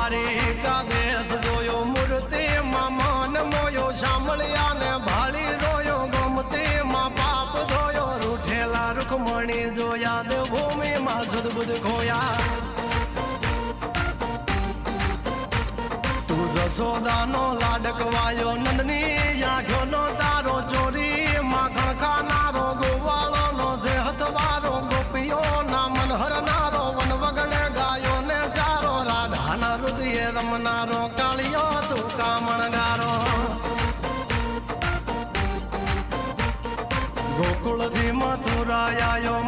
દ્વારી કા દેશ જોયો મૂર્તિ માં મન મોયો સાંભળ્યા ને ભાળી રોયો ગમતી માં પાપ ધોયો રૂઠેલા રૂખમણી જોયા દેવભૂમિ માં સદબુદ્ધ ખોયા તું જશોદાનો લાડકવાયો નંદની આંખો નો તારો ચોરી માખણ ખાનારો ગોવાળો નો જે હથવારો ગોપીઓ ના મન હરનારો વન વગડે ગાયો ને ચારો રાધાના હૃદય રમનારો કાળિયો તું કામણગારો ગોકુળ થી મથુરા આયો